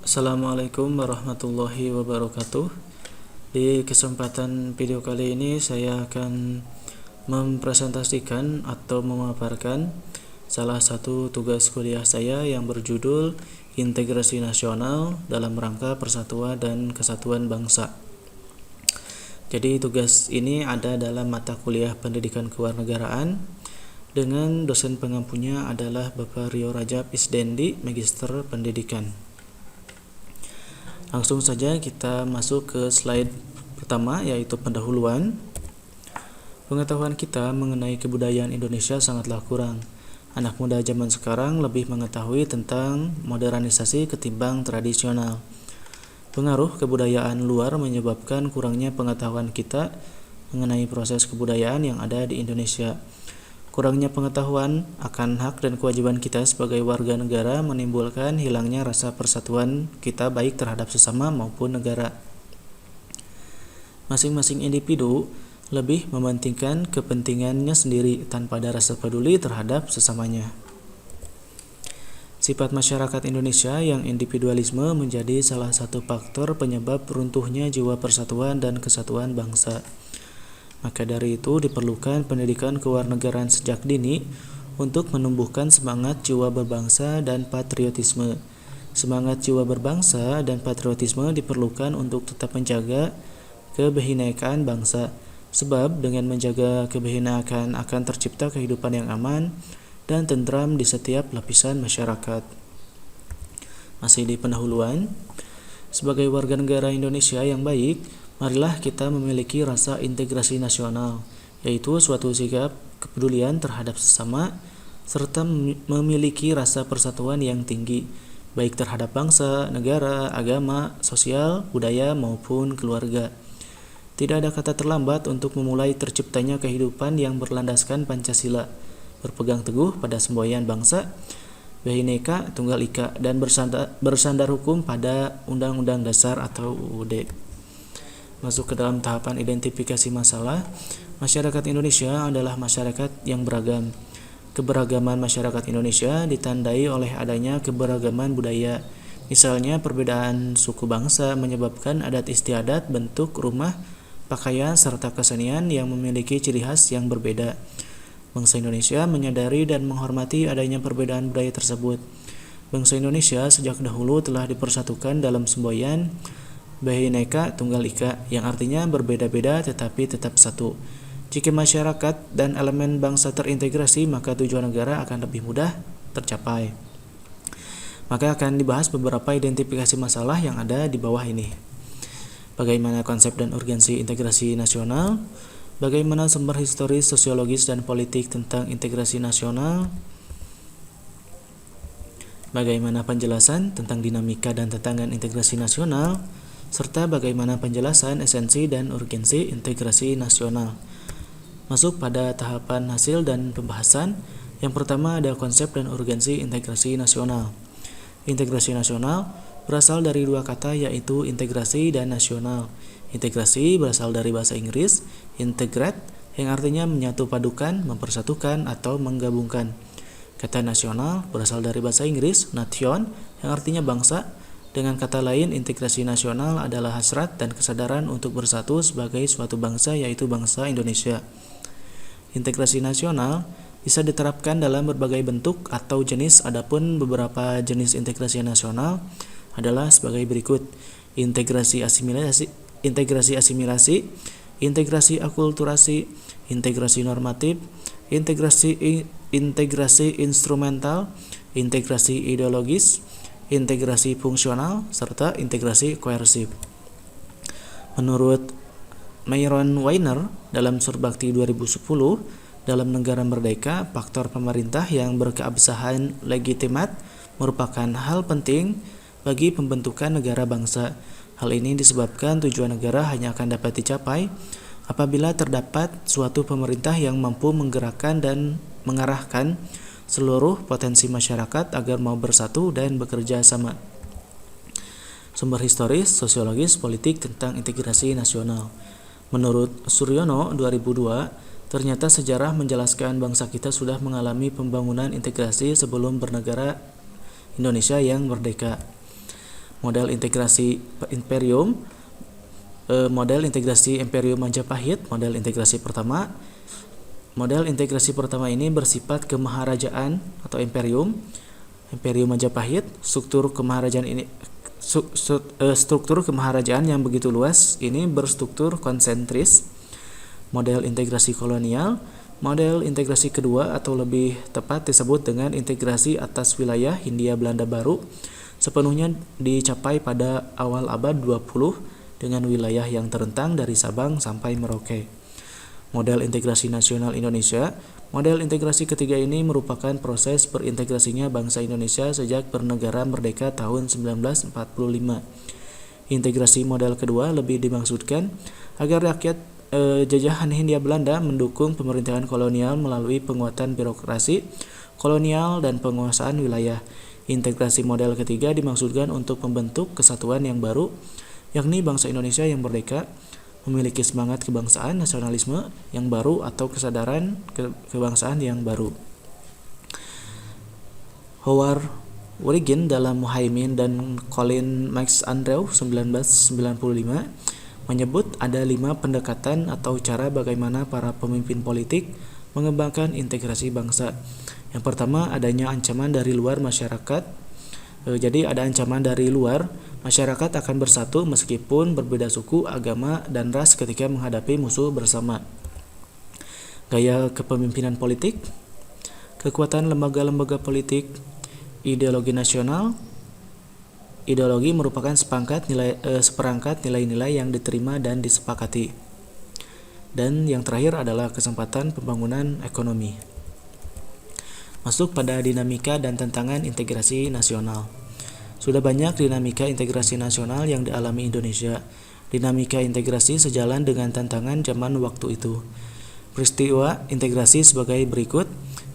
Assalamualaikum warahmatullahi wabarakatuh. Di kesempatan video kali ini saya akan mempresentasikan atau memaparkan salah satu tugas kuliah saya yang berjudul Integrasi Nasional dalam Rangka Persatuan dan Kesatuan Bangsa. Jadi tugas ini ada dalam mata kuliah Pendidikan Kewarganegaraan dengan dosen pengampunya adalah Bapak Rio Rajab Isdendi, Magister Pendidikan. Langsung saja kita masuk ke slide pertama, yaitu pendahuluan. Pengetahuan kita mengenai kebudayaan Indonesia sangatlah kurang. Anak muda zaman sekarang lebih mengetahui tentang modernisasi ketimbang tradisional. Pengaruh kebudayaan luar menyebabkan kurangnya pengetahuan kita mengenai proses kebudayaan yang ada di Indonesia. Kurangnya pengetahuan akan hak dan kewajiban kita sebagai warga negara menimbulkan hilangnya rasa persatuan kita baik terhadap sesama maupun negara. Masing-masing individu lebih mementingkan kepentingannya sendiri tanpa ada rasa peduli terhadap sesamanya. Sifat masyarakat Indonesia yang individualisme menjadi salah satu faktor penyebab runtuhnya jiwa persatuan dan kesatuan bangsa. Maka dari itu diperlukan pendidikan kewarganegaraan sejak dini untuk menumbuhkan semangat jiwa berbangsa dan patriotisme. Semangat jiwa berbangsa dan patriotisme diperlukan untuk tetap menjaga kebinekaan bangsa, sebab dengan menjaga kebinekaan akan tercipta kehidupan yang aman dan tentram di setiap lapisan masyarakat. Masih di pendahuluan, sebagai warga negara Indonesia yang baik, marilah kita memiliki rasa integrasi nasional, yaitu suatu sikap kepedulian terhadap sesama, serta memiliki rasa persatuan yang tinggi, baik terhadap bangsa, negara, agama, sosial, budaya, maupun keluarga. Tidak ada kata terlambat untuk memulai terciptanya kehidupan yang berlandaskan Pancasila, berpegang teguh pada semboyan bangsa, Bhinneka Tunggal Ika, dan bersandar hukum pada Undang-Undang Dasar atau UUD. Masuk ke dalam tahapan identifikasi masalah. Masyarakat Indonesia adalah masyarakat yang beragam. Keberagaman masyarakat Indonesia ditandai oleh adanya keberagaman budaya. Misalnya perbedaan suku bangsa menyebabkan adat istiadat, bentuk rumah, pakaian, serta kesenian yang memiliki ciri khas yang berbeda. Bangsa Indonesia menyadari dan menghormati adanya perbedaan budaya tersebut. Bangsa Indonesia sejak dahulu telah dipersatukan dalam semboyan Bhinneka Tunggal Ika, yang artinya berbeda-beda tetapi tetap satu. Jika masyarakat dan elemen bangsa terintegrasi, maka tujuan negara akan lebih mudah tercapai. Maka akan dibahas beberapa identifikasi masalah yang ada di bawah ini. Bagaimana konsep dan urgensi integrasi nasional? Bagaimana sumber historis, sosiologis, dan politik tentang integrasi nasional? Bagaimana penjelasan tentang dinamika dan tantangan integrasi nasional? Serta bagaimana penjelasan esensi dan urgensi integrasi nasional. Masuk pada tahapan hasil dan pembahasan. Yang pertama ada konsep dan urgensi integrasi nasional. Integrasi nasional berasal dari dua kata, yaitu integrasi dan nasional. Integrasi berasal dari bahasa Inggris integrate, yang artinya menyatu padukan, mempersatukan, atau menggabungkan. Kata nasional berasal dari bahasa Inggris nation, yang artinya bangsa. Dengan kata lain, integrasi nasional adalah hasrat dan kesadaran untuk bersatu sebagai suatu bangsa, yaitu bangsa Indonesia. Integrasi nasional bisa diterapkan dalam berbagai bentuk atau jenis. Adapun beberapa jenis integrasi nasional adalah sebagai berikut: integrasi asimilasi, integrasi akulturasi, integrasi normatif, integrasi instrumental, integrasi ideologis, integrasi fungsional, serta integrasi koersif. Menurut Myron Weiner dalam Surbakti 2010, dalam negara merdeka, faktor pemerintah yang berkeabsahan legitimat merupakan hal penting bagi pembentukan negara bangsa. Hal ini disebabkan tujuan negara hanya akan dapat dicapai apabila terdapat suatu pemerintah yang mampu menggerakkan dan mengarahkan seluruh potensi masyarakat agar mau bersatu dan bekerja sama. Sumber historis, sosiologis, politik tentang integrasi nasional. Menurut Suryono 2002, ternyata sejarah menjelaskan bangsa kita sudah mengalami pembangunan integrasi sebelum bernegara Indonesia yang merdeka. model integrasi Imperium Majapahit. Model integrasi pertama ini bersifat kemaharajaan atau Imperium Majapahit. Struktur kemaharajaan yang begitu luas ini berstruktur konsentris. Model integrasi kolonial. Model integrasi kedua atau lebih tepat disebut dengan integrasi atas wilayah Hindia Belanda Baru sepenuhnya dicapai pada awal abad 20 dengan wilayah yang terentang dari Sabang sampai Merauke. Model integrasi nasional Indonesia. Model integrasi ketiga ini merupakan proses berintegrasinya bangsa Indonesia sejak bernegara merdeka tahun 1945. Integrasi model kedua lebih dimaksudkan agar rakyat jajahan Hindia Belanda mendukung pemerintahan kolonial melalui penguatan birokrasi kolonial dan penguasaan wilayah. Integrasi model ketiga dimaksudkan untuk membentuk kesatuan yang baru, yakni bangsa Indonesia yang merdeka, memiliki semangat kebangsaan nasionalisme yang baru atau kesadaran kebangsaan yang baru. Howard Wright dalam Muhaimin dan Colin Max Andrew 1995 menyebut ada 5 pendekatan atau cara bagaimana para pemimpin politik mengembangkan integrasi bangsa. Yang pertama, adanya ancaman dari luar masyarakat. Jadi ada ancaman dari luar, masyarakat akan bersatu meskipun berbeda suku, agama, dan ras ketika menghadapi musuh bersama. Gaya kepemimpinan politik, kekuatan lembaga-lembaga politik, ideologi nasional. Ideologi merupakan seperangkat nilai-nilai yang diterima dan disepakati. Dan yang terakhir adalah kesempatan pembangunan ekonomi. Masuk pada dinamika dan tantangan integrasi nasional. Sudah banyak dinamika integrasi nasional yang dialami Indonesia. Dinamika integrasi sejalan dengan tantangan zaman waktu itu. Peristiwa integrasi sebagai berikut.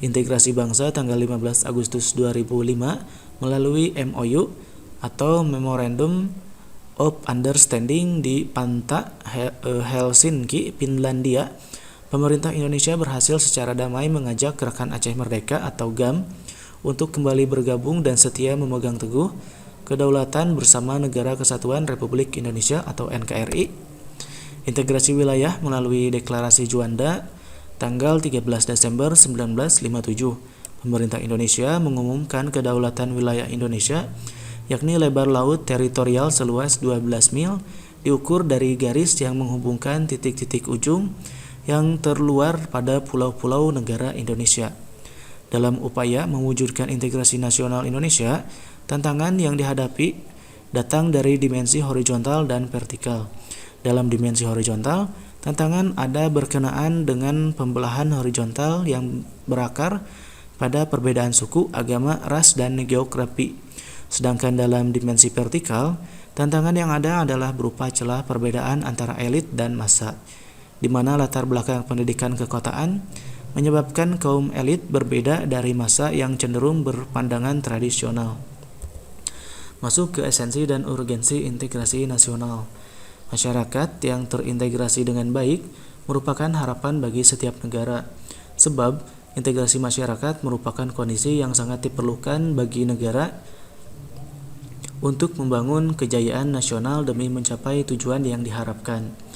Integrasi bangsa tanggal 15 Agustus 2005 melalui MOU atau Memorandum of Understanding di Panta, Helsinki, Finlandia. Pemerintah Indonesia berhasil secara damai mengajak Gerakan Aceh Merdeka atau GAM untuk kembali bergabung dan setia memegang teguh kedaulatan bersama Negara Kesatuan Republik Indonesia atau NKRI. Integrasi wilayah melalui Deklarasi Juanda tanggal 13 Desember 1957. Pemerintah Indonesia mengumumkan kedaulatan wilayah Indonesia, yakni lebar laut teritorial seluas 12 mil diukur dari garis yang menghubungkan titik-titik ujung yang terluar pada pulau-pulau negara Indonesia. Dalam upaya mewujudkan integrasi nasional Indonesia, tantangan yang dihadapi datang dari dimensi horizontal dan vertikal. Dalam dimensi horizontal, tantangan ada berkenaan dengan pembelahan horizontal yang berakar pada perbedaan suku, agama, ras, dan geografi. Sedangkan dalam dimensi vertikal, tantangan yang ada adalah berupa celah perbedaan antara elit dan massa, di mana latar belakang pendidikan kekotaan menyebabkan kaum elit berbeda dari massa yang cenderung berpandangan tradisional. Masuk ke esensi dan urgensi integrasi nasional. Masyarakat yang terintegrasi dengan baik merupakan harapan bagi setiap negara, sebab integrasi masyarakat merupakan kondisi yang sangat diperlukan bagi negara untuk membangun kejayaan nasional demi mencapai tujuan yang diharapkan.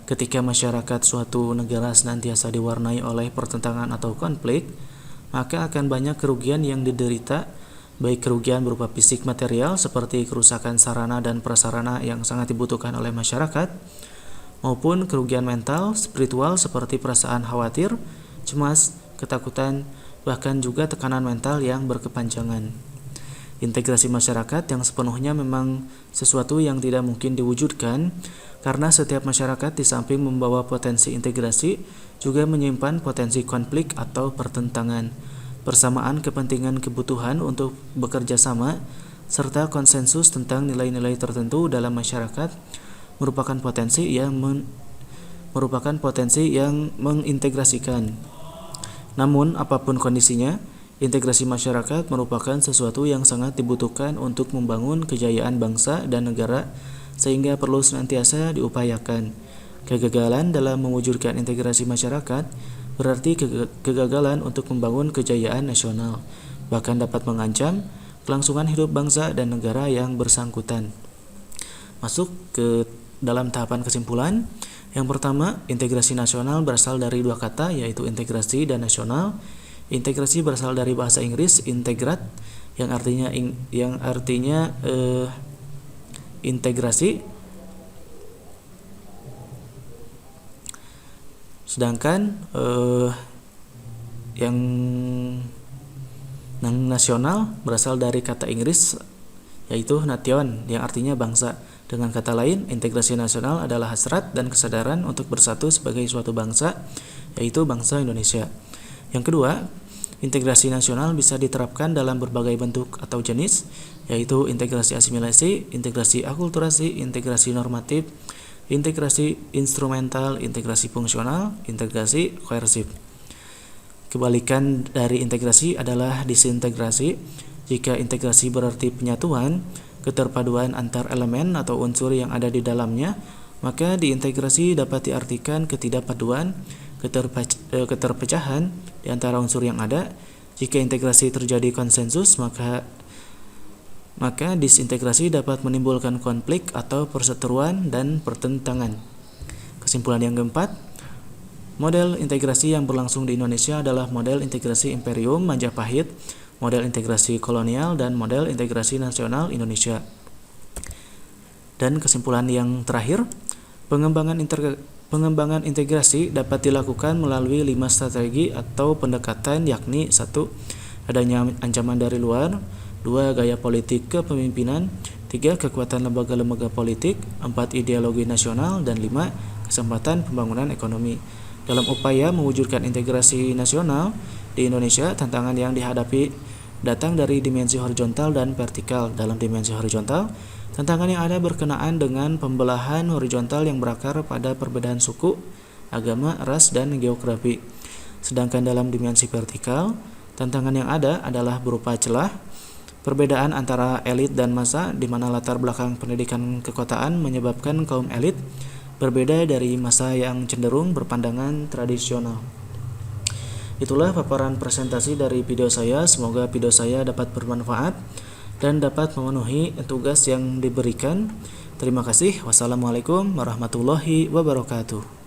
Ketika masyarakat suatu negara senantiasa diwarnai oleh pertentangan atau konflik, maka akan banyak kerugian yang diderita, baik kerugian berupa fisik material seperti kerusakan sarana dan prasarana yang sangat dibutuhkan oleh masyarakat, maupun kerugian mental, spiritual seperti perasaan khawatir, cemas, ketakutan, bahkan juga tekanan mental yang berkepanjangan. Integrasi masyarakat yang sepenuhnya memang sesuatu yang tidak mungkin diwujudkan karena setiap masyarakat di samping membawa potensi integrasi juga menyimpan potensi konflik atau pertentangan. Persamaan kepentingan kebutuhan untuk bekerja sama serta konsensus tentang nilai-nilai tertentu dalam masyarakat merupakan potensi yang mengintegrasikan. Namun apapun kondisinya, integrasi masyarakat merupakan sesuatu yang sangat dibutuhkan untuk membangun kejayaan bangsa dan negara, sehingga perlu senantiasa diupayakan. Kegagalan dalam mewujudkan integrasi masyarakat berarti kegagalan untuk membangun kejayaan nasional, bahkan dapat mengancam kelangsungan hidup bangsa dan negara yang bersangkutan. Masuk ke dalam tahapan kesimpulan. Yang pertama, integrasi nasional berasal dari dua kata, yaitu integrasi dan nasional. Integrasi berasal dari bahasa Inggris integrat, yang artinya integrasi. Sedangkan yang nasional berasal dari kata Inggris, yaitu nation, yang artinya bangsa. Dengan kata lain, integrasi nasional adalah hasrat dan kesadaran untuk bersatu sebagai suatu bangsa, yaitu bangsa Indonesia. Yang kedua, integrasi nasional bisa diterapkan dalam berbagai bentuk atau jenis, yaitu integrasi asimilasi, integrasi akulturasi, integrasi normatif, integrasi instrumental, integrasi fungsional, integrasi koersif. Kebalikan dari integrasi adalah disintegrasi. Jika integrasi berarti penyatuan, keterpaduan antar elemen atau unsur yang ada di dalamnya, maka diintegrasi dapat diartikan ketidakpaduan, keterpecahan di antara unsur yang ada. Jika integrasi terjadi konsensus, maka disintegrasi dapat menimbulkan konflik atau perseteruan dan pertentangan. Kesimpulan yang keempat, model integrasi yang berlangsung di Indonesia adalah model integrasi Imperium Majapahit, model integrasi kolonial, dan model integrasi nasional Indonesia. Dan kesimpulan yang terakhir, pengembangan integrasi dapat dilakukan melalui 5 strategi atau pendekatan, yakni 1. Adanya ancaman dari luar, 2. Gaya politik kepemimpinan, 3. Kekuatan lembaga-lembaga politik, 4. Ideologi nasional, dan 5. Kesempatan pembangunan ekonomi. Dalam upaya mewujudkan integrasi nasional di Indonesia, tantangan yang dihadapi datang dari dimensi horizontal dan vertikal. Dalam dimensi horizontal, tantangan yang ada berkenaan dengan pembelahan horizontal yang berakar pada perbedaan suku, agama, ras, dan geografi. Sedangkan dalam dimensi vertikal, tantangan yang ada adalah berupa celah, perbedaan antara elit dan massa, di mana latar belakang pendidikan kekotaan menyebabkan kaum elit berbeda dari massa yang cenderung berpandangan tradisional. Itulah paparan presentasi dari video saya. Semoga video saya dapat bermanfaat dan dapat memenuhi tugas yang diberikan. Terima kasih. Wassalamualaikum warahmatullahi wabarakatuh.